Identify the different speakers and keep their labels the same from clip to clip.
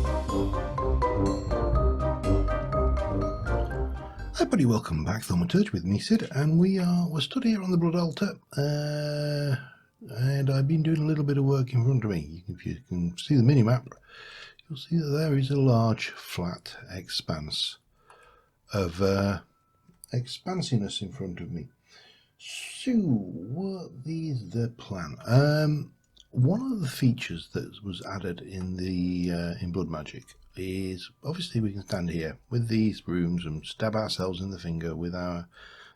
Speaker 1: Hi everybody, welcome back. Thaumaturge with me, Sid, and we're stood here on the blood altar, and I've been doing a little bit of work in front of me. If you can see the mini-map, you'll see that there is a large flat expanse of expansiveness in front of me. So, what is the plan? One of the features that was added in the in Blood Magic is obviously we can stand here with these rooms and stab ourselves in the finger with our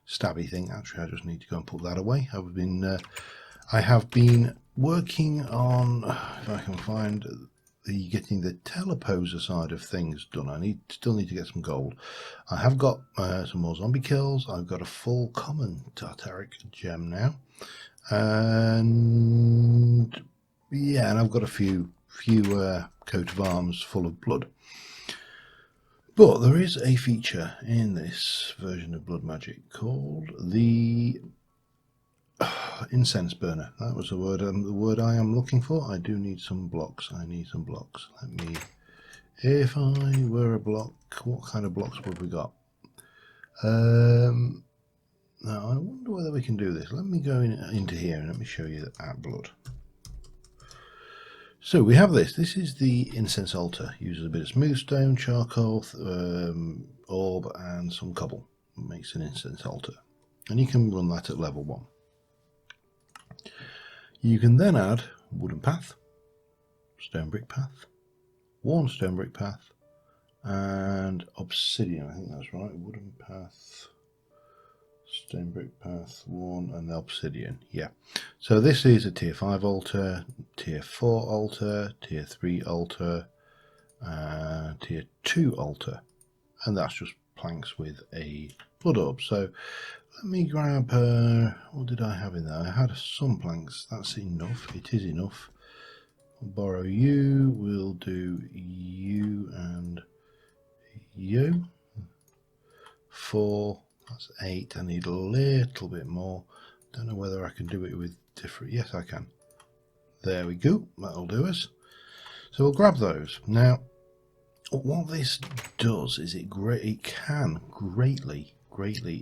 Speaker 1: stabby thing. Actually, I just need to go and put that away. I have been working on, if I can find getting the teleposer side of things done. I still need to get some gold. I have got some more zombie kills. I've got a full common Tartaric gem now, and yeah, and I've got a few coat of arms full of blood. But there is a feature in this version of Blood Magic called the incense burner. That was the word I am looking for. I do need some blocks. I need some blocks. If I were a block, what kind of blocks would we got? Now I wonder whether we can do this. Let me go into here and let me show you that blood. So we have this. This is the incense altar. Uses a bit of smooth stone, charcoal, orb, and some cobble. It makes an incense altar, and you can run that at level 1. You can then add wooden path, stone brick path, worn stone brick path, and obsidian. I think that's right. Wooden path, stone brick path, worn, and obsidian. Yeah. So this is a tier 5 altar, tier 4 altar, tier 3 altar, tier 2 altar, and that's just planks with a blood orb. So let me grab, what did I have in there? I had some planks. That's enough. It is enough. I'll borrow you. We'll do you and you. 4. That's 8. I need a little bit more. Don't know whether I can do it with different. Yes, I can. There we go. That'll do us. So we'll grab those. Now, what this does is it can greatly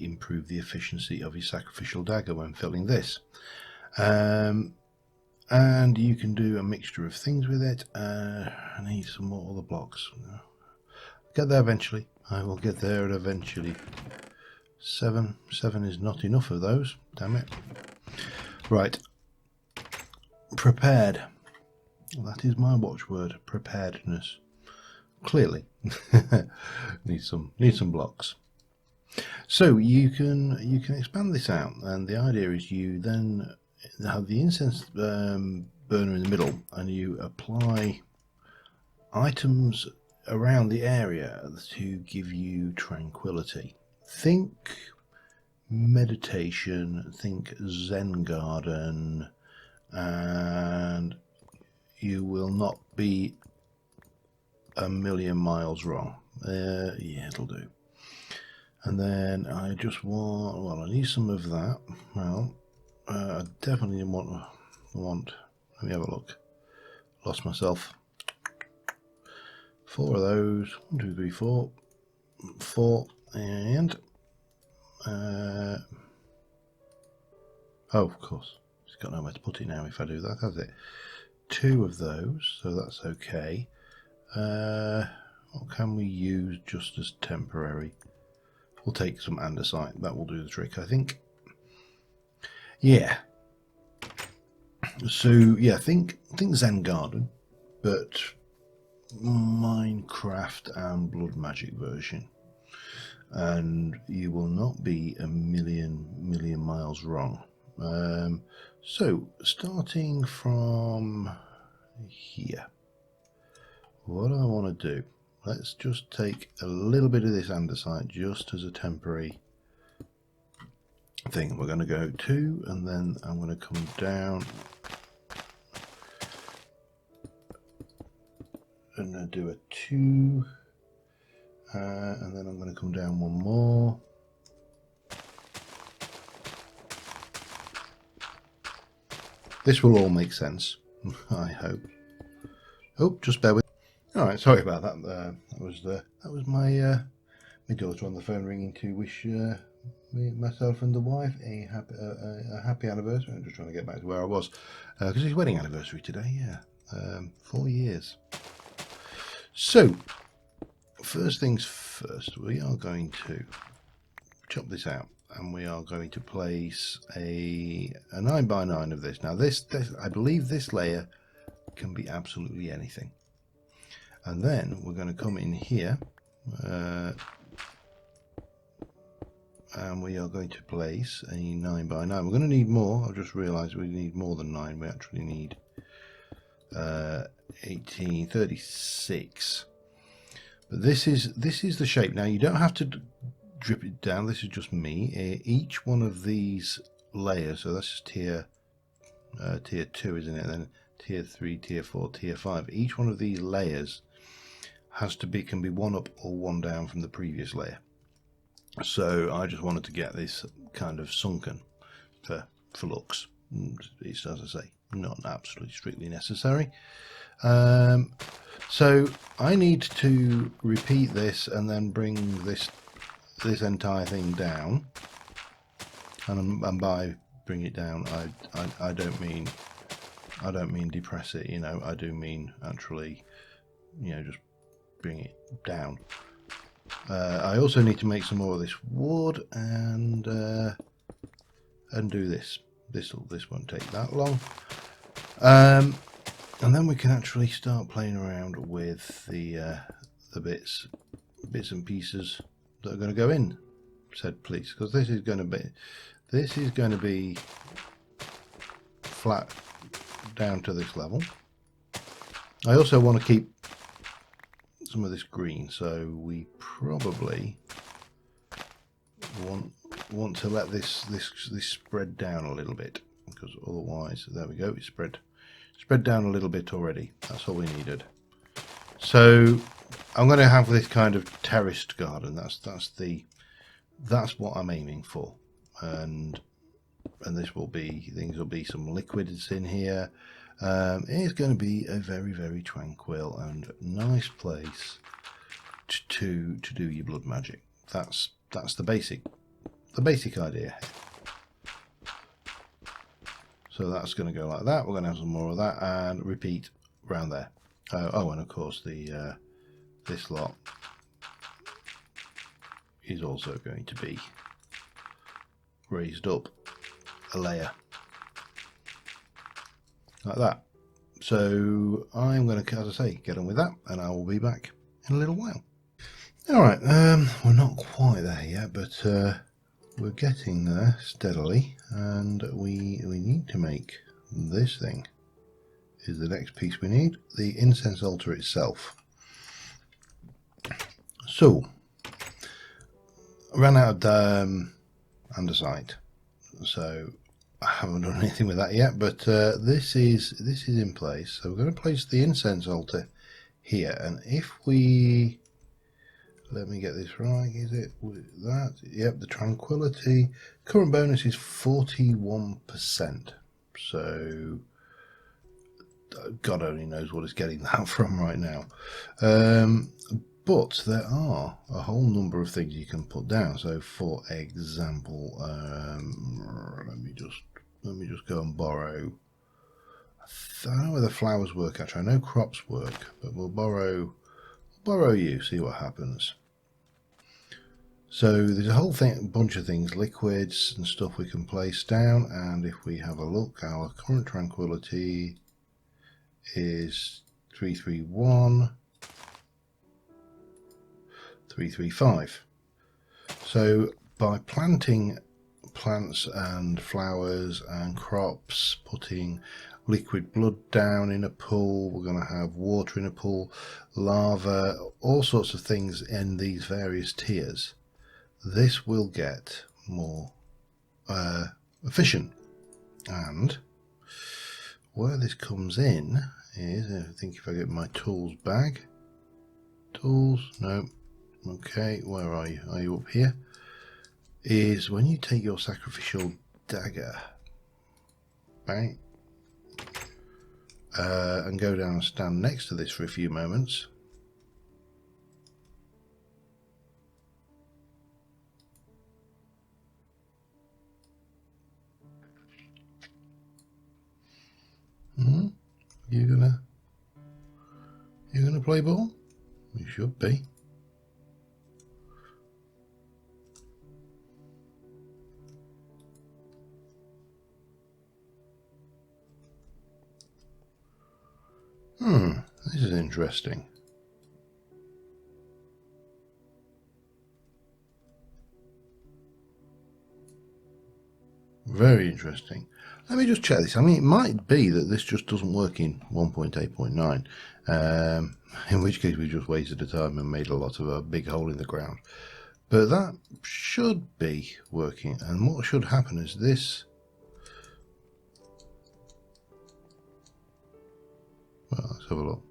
Speaker 1: improve the efficiency of your sacrificial dagger when filling this. And you can do a mixture of things with it. I need some more other blocks. I'll get there eventually. I will get there eventually. 7 is not enough of those. Damn it. Right. Prepared. That is my watchword. Preparedness. Clearly. need some blocks. So you can expand this out, and the idea is you then have the incense burner in the middle, and you apply items around the area to give you tranquility. Think meditation, think Zen Garden, and you will not be a million miles wrong. Yeah, it'll do. And then I just want, well, I need some of that. Well, I definitely want, let me have a look. Lost myself. 4 of those. 1, 2, 3, 4. 4, and oh, of course, it's got nowhere to put it now if I do that, has it? 2 of those, so that's okay. What can we use just as temporary? We'll take some andesite. That will do the trick, I think. Yeah. So yeah, think Zen Garden, but Minecraft and Blood Magic version, and you will not be a million miles wrong. So starting from here, what I want to do, let's just take a little bit of this andesite just as a temporary thing. We're going to go 2, and then I'm going to come down and do a 2, and then I'm going to come down 1 more. This will all make sense, I hope. Oh, just bear with. All right, sorry about that. That was my my daughter on the phone ringing to wish myself and the wife a happy anniversary. I'm just trying to get back to where I was because it's wedding anniversary today. Yeah, 4 years. So first things first, we are going to chop this out, and we are going to place a 9x9 of this. Now this I believe this layer can be absolutely anything. And then we're going to come in here and we are going to place a 9x9. We're going to need more. I've just realized we need more than 9. We actually need 1836. But this is the shape. Now you don't have to drip it down. This is just me. Each one of these layers, so that's tier 2, isn't it? Then tier 3, tier 4, tier 5. Each one of these layers can be one up or one down from the previous layer. So I just wanted to get this kind of sunken for looks. It's, as I say, not absolutely strictly necessary. So I need to repeat this and then bring this entire thing down. And by bring it down, I don't mean depress it. You know, I do mean actually, you know, just bring it down. I also need to make some more of this wood and do this. This won't take that long. And then we can actually start playing around with the bits and pieces that are going to go in said piece, because this is going to be flat down to this level. I also want to keep some of this green, so we probably want to let this spread down a little bit, because otherwise, there we go, it's spread down a little bit already. That's all we needed. So I'm going to have this kind of terraced garden. That's what I'm aiming for, and this will be some liquids in here. It's going to be a very, very tranquil and nice place to do your blood magic. That's the basic idea. So that's going to go like that. We're going to have some more of that and repeat around there. Oh, and of course the this lot is also going to be raised up a layer like that. So I'm going to, as I say, get on with that, and I will be back in a little while. All right, we're not quite there yet, but we're getting there steadily, and we need to make this thing. Is the next piece we need, the incense altar itself. So I ran out of andesite, so I haven't done anything with that yet, but this is in place. So we're going to place the incense altar here, and if we, let me get this right, is it that? Yep, the tranquility current bonus is 41%. So God only knows what it's getting that from right now. But there are a whole number of things you can put down. So, for example, let me just go and borrow. I don't know whether flowers work. Actually, I know crops work, but we'll borrow you. See what happens. So there's a whole bunch of things, liquids and stuff we can place down. And if we have a look, our current tranquility is 331. 335. So by planting plants and flowers and crops, putting liquid blood down in a pool, we're going to have water in a pool, lava, all sorts of things in these various tiers. This will get more efficient. And where this comes in is, I think if I get my tools bag, tools, no. Okay, where are you? Are you up here? Is when you take your sacrificial dagger, right, and go down and stand next to this for a few moments. play ball? You should be. This is interesting. Very interesting. Let me just check this. I mean, it might be that this just doesn't work in 1.8.9, in which case we just wasted the time and made a lot of a big hole in the ground. But that should be working, and what should happen is this. Well, let's have a look.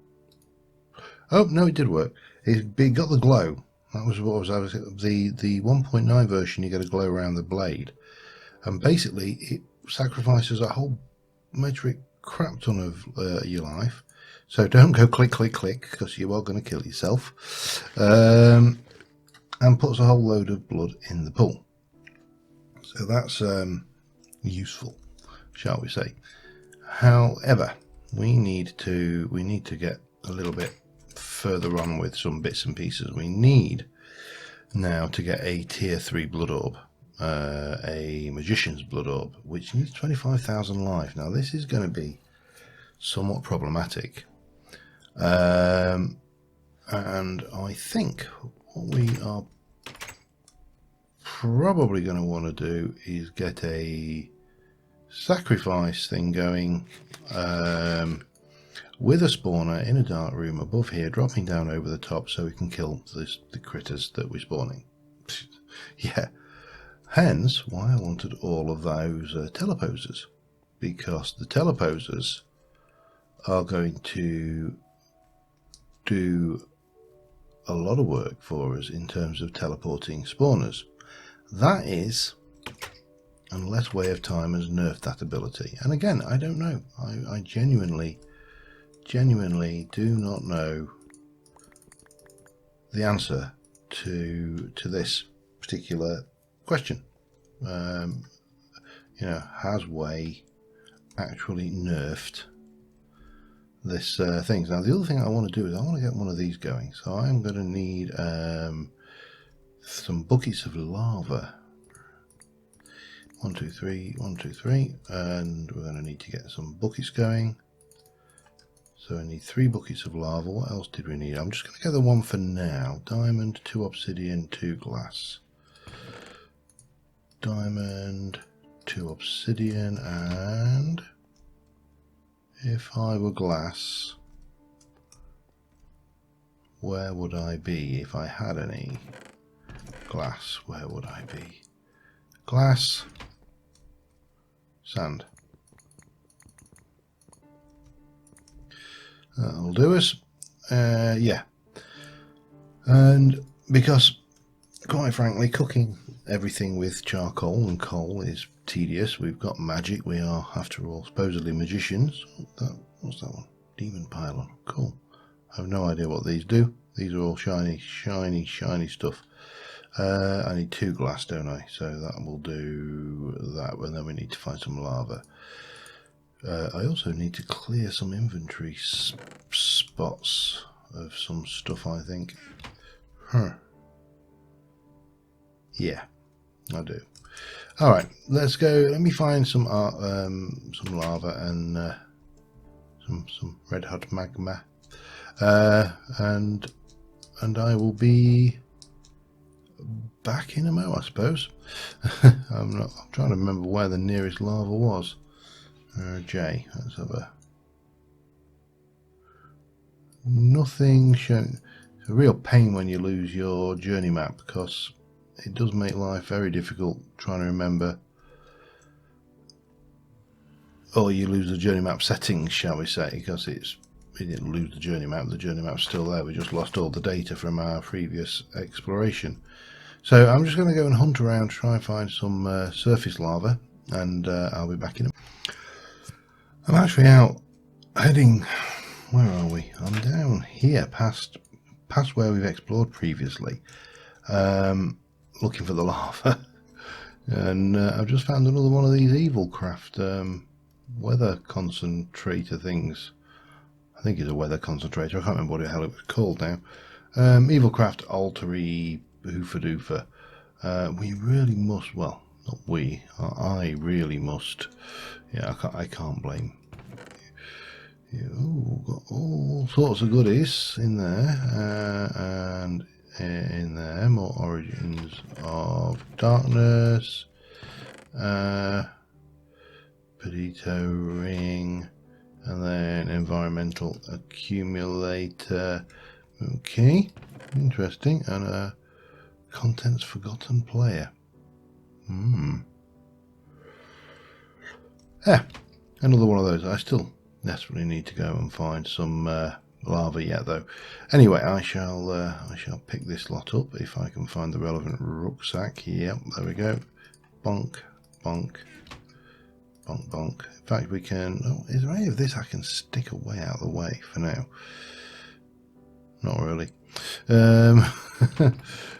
Speaker 1: Oh no, it did work. It got the glow. That was what was the 1.9 version. You get a glow around the blade, and basically it sacrifices a whole metric crap ton of your life. So don't go click click click, because you are going to kill yourself. And puts a whole load of blood in the pool. So that's useful, shall we say. However, we need to get a little bit further on with some bits and pieces. We need now to get a tier 3 blood orb, a magician's blood orb, which needs 25,000 life. Now this is going to be somewhat problematic, and I think what we are probably going to want to do is get a sacrifice thing going, with a spawner in a dark room above here, dropping down over the top so we can kill the critters that we're spawning. Yeah, hence why I wanted all of those teleposers, because the teleposers are going to do a lot of work for us in terms of teleporting spawners. That is, unless Way of Time has nerfed that ability. And again, I don't know. I genuinely do not know the answer to this particular question. You know, has Way actually nerfed this thing? Now the other thing I want to do is I want to get one of these going, so I'm going to need some buckets of lava. 1 2 3 1 2 3, and we're going to need to get some buckets going. So I need 3 buckets of lava. What else did we need? I'm just going to get the one for now. Diamond, 2 obsidian, 2 glass. Diamond, 2 obsidian, and if I were glass, where would I be if I had any glass? Where would I be? Glass, sand. That'll do us. Yeah. And because, quite frankly, cooking everything with charcoal and coal is tedious. We've got magic. We are, after all, supposedly magicians. What's that one? Demon pylon. Cool. I have no idea what these do. These are all shiny, shiny, shiny stuff. I need 2 glass, don't I? So that will do that, and then we need to find some lava. I also need to clear some inventory spots of some stuff, I think. Yeah, I do. All right, let's go. Let me find some lava and some red hot magma, and I will be back in a mo, I suppose. I'm trying to remember where the nearest lava was. J. Let's have a. Nothing shown. It's a real pain when you lose your journey map, because it does make life very difficult trying to remember. Or you lose the journey map settings, shall we say, because we didn't lose the journey map. The journey map's still there. We just lost all the data from our previous exploration. So I'm just going to go and hunt around, try and find some surface lava, and I'll be back in a minute. I'm actually out heading, where are we? I'm down here past where we've explored previously, looking for the lava, and I've just found another one of these evil craft weather concentrator things. I think it's a weather concentrator. I can't remember what the hell it was called now. Evilcraft Altery Hoofa Doofa. We really must, well, not we, I really must. Yeah, I can't blame. Ooh, got all sorts of goodies in there, and in there more Origins of Darkness, Pedito Ring, and then Environmental Accumulator. Okay, interesting, and Contents Forgotten Player. Yeah, another one of those. I still desperately need to go and find some lava yet, though. Anyway, I shall pick this lot up if I can find the relevant rucksack. Yep, there we go. Bonk, bonk, bonk, bonk. In fact, we can. Oh, is there any of this I can stick away out of the way for now? Not really.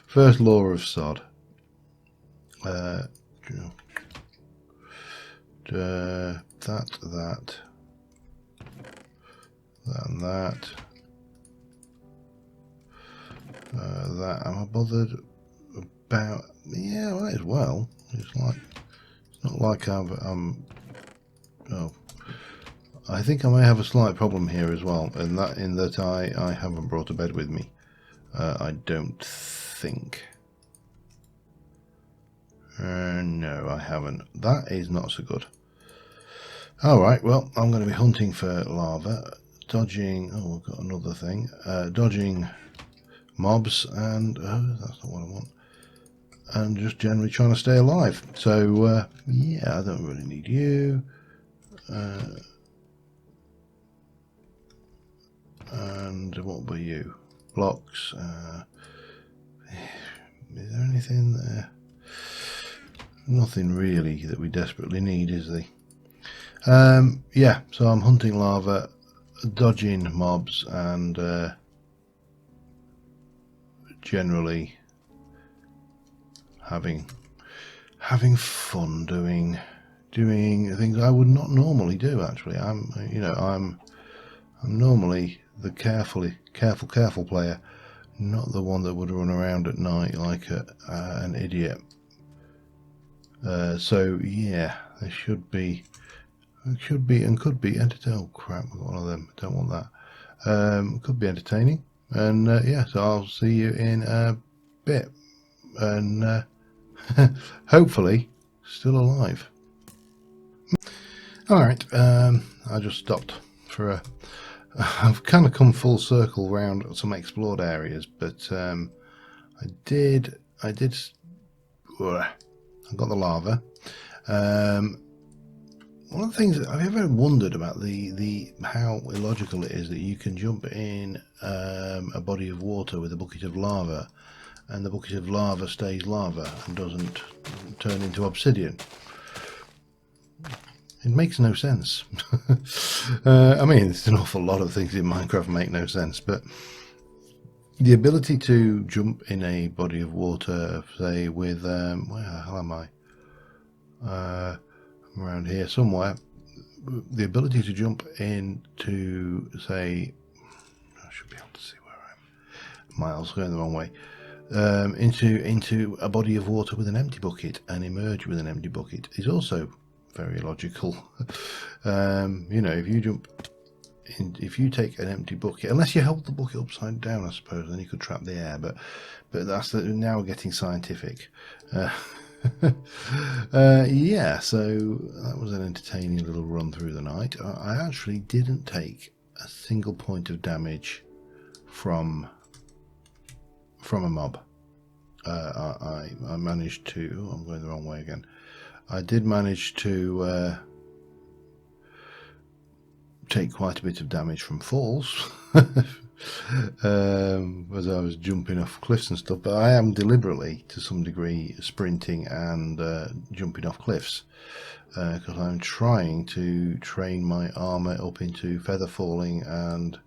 Speaker 1: First law of sod. That, and that. That. Am I bothered about? Yeah, might as well. It's not like I'm. Oh, I think I may have a slight problem here as well, and that in that I haven't brought a bed with me. I don't think. No, I haven't. That is not so good. Alright, well, I'm going to be hunting for lava, dodging... Oh, we've got another thing. Dodging mobs, and... Oh, that's not what I want. And just generally trying to stay alive. So, yeah, I don't really need you. And what were you? Blocks. Is there anything there? Nothing really that we desperately need, is there? Yeah, so I'm hunting lava, dodging mobs, and generally having fun doing things I would not normally do. Actually, I'm normally the careful player, not the one that would run around at night like an idiot. So yeah, there should be. It should be and could be entertaining. Oh crap, we've got one of them. Don't want that. Could be entertaining. And yeah, so I'll see you in a bit. And hopefully still alive. Alright, I just stopped for a... I've kind of come full circle around some explored areas, but I got the lava. One of the things that I've ever wondered about the how illogical it is that you can jump in a body of water with a bucket of lava, and the bucket of lava stays lava and doesn't turn into obsidian. It makes no sense. I mean, there's an awful lot of things in Minecraft make no sense, but the ability to jump in a body of water, say with where the hell am I? Around here somewhere. The ability to jump into, say, I should be able to see where I am. Miles going the wrong way. Into a body of water with an empty bucket and emerge with an empty bucket is also very logical. You know, if you jump in, if you take an empty bucket, unless you hold the bucket upside down, I suppose, then you could trap the air. But that's now we're getting scientific. Yeah, so that was an entertaining little run through the night. I actually didn't take a single point of damage from a mob. I managed to... Oh, I'm going the wrong way again. I did manage to take quite a bit of damage from falls as I was jumping off cliffs and stuff, but I am deliberately to some degree sprinting and jumping off cliffs because I'm trying to train my armor up into feather falling and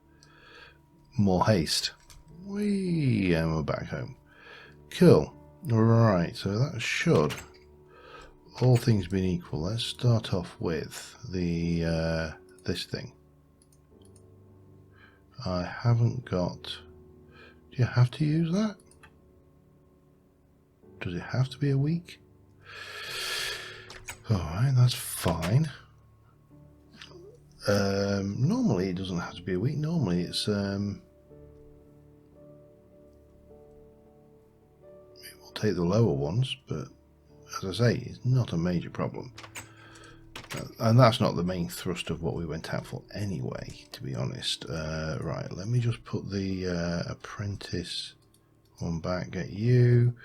Speaker 1: more haste. Whee, and we're back home. Cool. Right, so that should, all things being equal, let's start off with the this thing. I haven't got... Do you have to use that? Does it have to be a week? Alright, that's fine. Normally it doesn't have to be a week. Normally it's... it will take the lower ones, but as I say, it's not a major problem. And that's not the main thrust of what we went out for anyway, to be honest. Right, let me just put the apprentice one back, get you,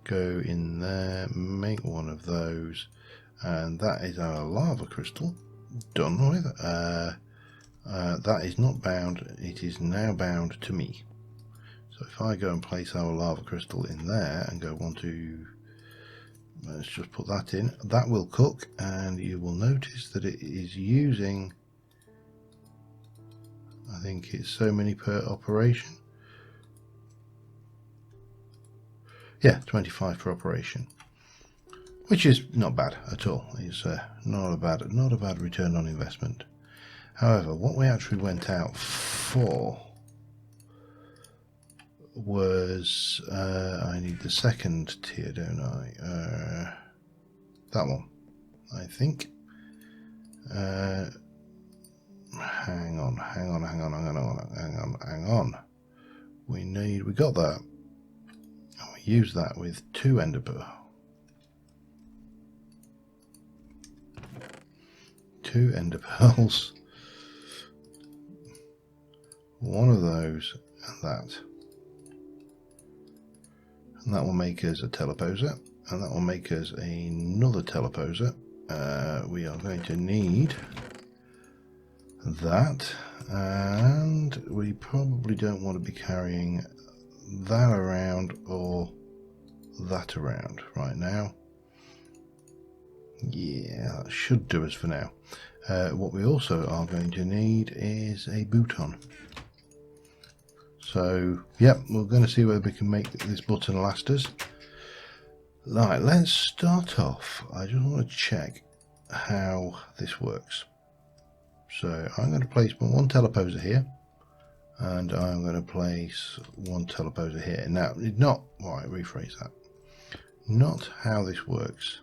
Speaker 1: go in there, make one of those, and that is our lava crystal done with. That is not bound, it is now bound to me. So if I go and place our lava crystal in there and go 1, 2, let's just put that in, that will cook, and you will notice that it is using, I think it's so many per operation. Yeah, 25 per operation, which is not bad at all. It's not a bad return on investment. However, what we actually went out for was I need the second tier, don't I? That one, I think. Hang on. We got that. And we use that with 2 ender pearls. 2 ender pearls. One of those and that. And that will make us a teleposer, and that will make us another teleposer. We are going to need that, and we probably don't want to be carrying that around or that around right now. Yeah, that should do us for now. What we also are going to need is a button. So, yep, we're going to see whether we can make this button last us. Right, let's start off. I just want to check how this works. So I'm going to place 1 teleposer here, and I'm going to place 1 teleposer here. Now, not, right, rephrase that. Not how this works.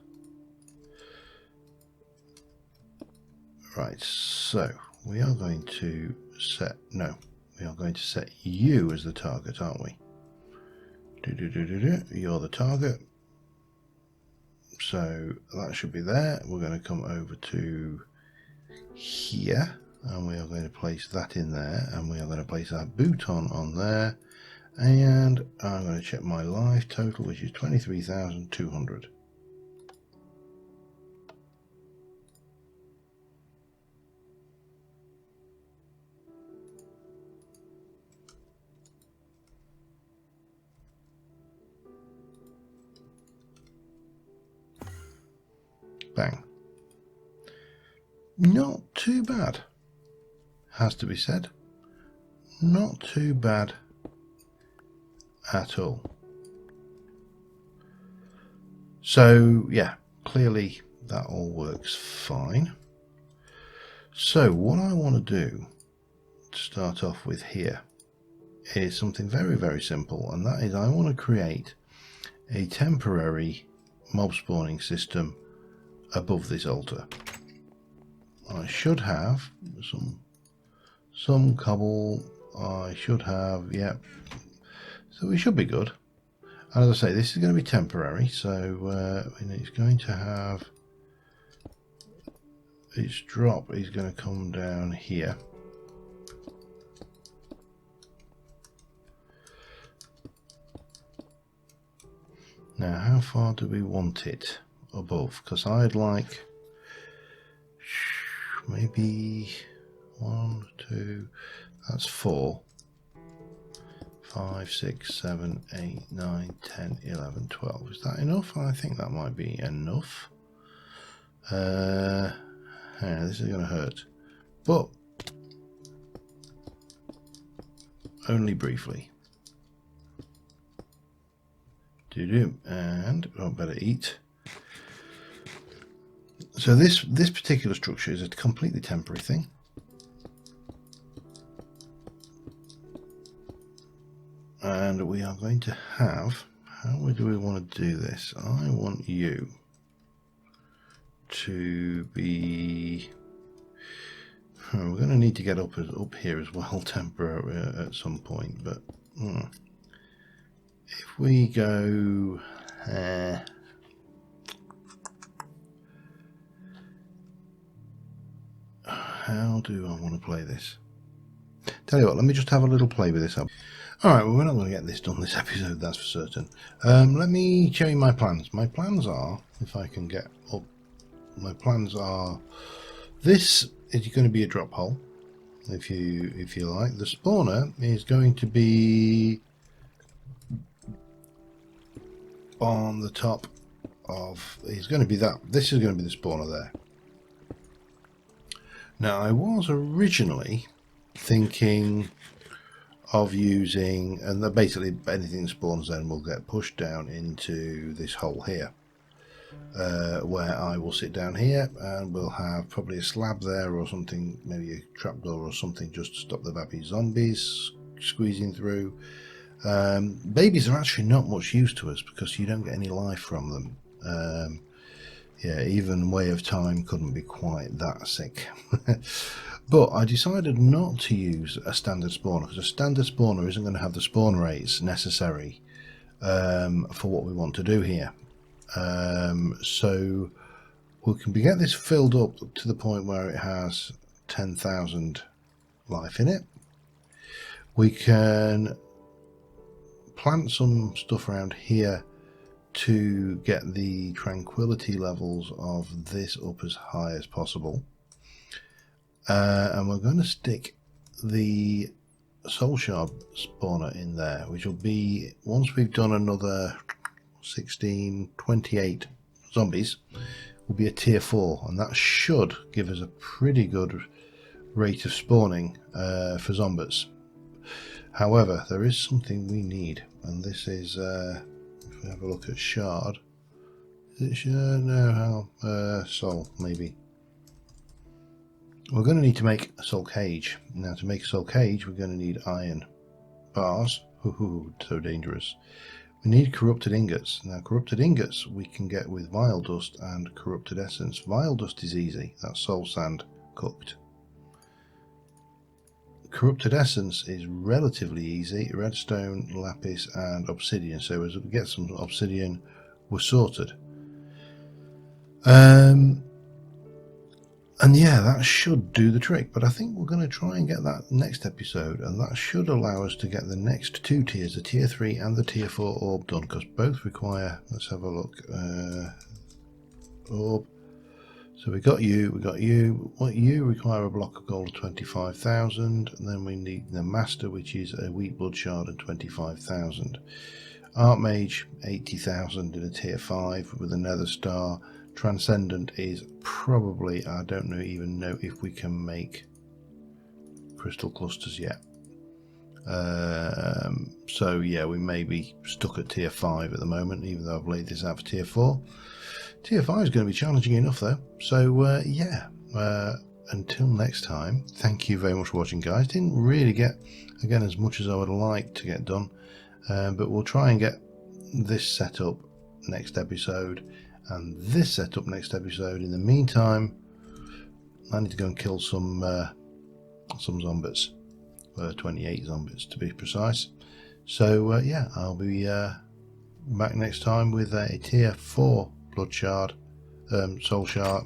Speaker 1: Right, so we are going to set, no, we are going to set you as the target, aren't we? You're the target. So that should be there. We're going to come over to here, and we are going to place that in there, and we are going to place our button on there, and I'm going to check my life total, which is 23,200. Bang. Not too bad, has to be said. Not too bad at all. So yeah, clearly that all works fine. So what I want to do to start off with here is something very, very simple, and that is I want to create a temporary mob spawning system above this altar. I should have some cobble. I should have, yeah. So we should be good. And as I say, this is going to be temporary, so it's going to have its drop is going to come down here. Now, how far do we want it above? Because I'd like maybe 1, 2, that's 4, 5, 6, 7, 8, 9, 10, 11, 12. Is that enough? I think that might be enough. Yeah, this is going to hurt, but only briefly. And I better eat. So this particular structure is a completely temporary thing. And we are going to have, how do we want to do this? I want you to be, we're going to need to get up here as well temporarily at some point, but if we go how do I want to play this? Tell you what, let me just have a little play with this up. Alright, well, we're not going to get this done this episode, that's for certain. Let me show you my plans. My plans are, if I can get up, my plans are, this is going to be a drop hole, if you like. The spawner is going to be on the top of, it's going to be that, this is going to be the spawner there. Now, I was originally thinking of using, and basically anything that spawns then will get pushed down into this hole here, where I will sit down here and we'll have probably a slab there or something, maybe a trapdoor or something, just to stop the baby zombies squeezing through. Babies are actually not much use to us because you don't get any life from them. Yeah, even Way of Time couldn't be quite that sick. But I decided not to use a standard spawner because a standard spawner isn't going to have the spawn rates necessary for what we want to do here. So we can get this filled up to the point where it has 10,000 life in it. We can plant some stuff around here to get the tranquility levels of this up as high as possible. And we're going to stick the soul shard spawner in there, which will be, once we've done another 16, 28 zombies, will be a tier 4, and that should give us a pretty good rate of spawning for zombies. However, there is something we need, and this is, if we have a look at shard, is it shard? No, soul, maybe. We're going to need to make a soul cage. Now, to make a soul cage, we're going to need iron bars. So dangerous. We need corrupted ingots. Now, corrupted ingots we can get with vile dust and corrupted essence. Vile dust is easy. That's soul sand cooked. Corrupted essence is relatively easy. Redstone, lapis, and obsidian. So as we get some obsidian, we're sorted. And yeah, that should do the trick, but I think we're going to try and get that next episode, and that should allow us to get the next two tiers, the tier 3 and the tier 4 orb done, because both require, let's have a look, orb. So we got you. What you require a block of gold of 25,000, and then we need the master, which is a wheat blood shard and 25,000. Archmage 80,000 in a tier 5 with a nether star. Transcendent is probably, I don't even know if we can make crystal clusters yet. So yeah, we may be stuck at tier 5 at the moment, even though I've laid this out for tier 4. Tier 5 is going to be challenging enough though. So yeah, until next time, thank you very much for watching, guys. Didn't really get, again, as much as I would like to get done, but we'll try and get this set up next episode. And this setup next episode. In the meantime, I need to go and kill some zombies, 28 zombies to be precise. So yeah, I'll be back next time with a tier 4 blood shard, soul shard,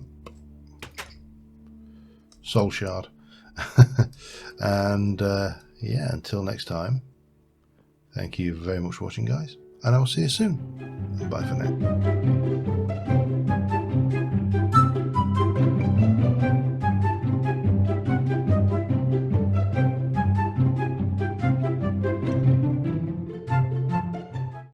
Speaker 1: and yeah, until next time, thank you very much for watching, guys, and I will see you soon. Bye for now.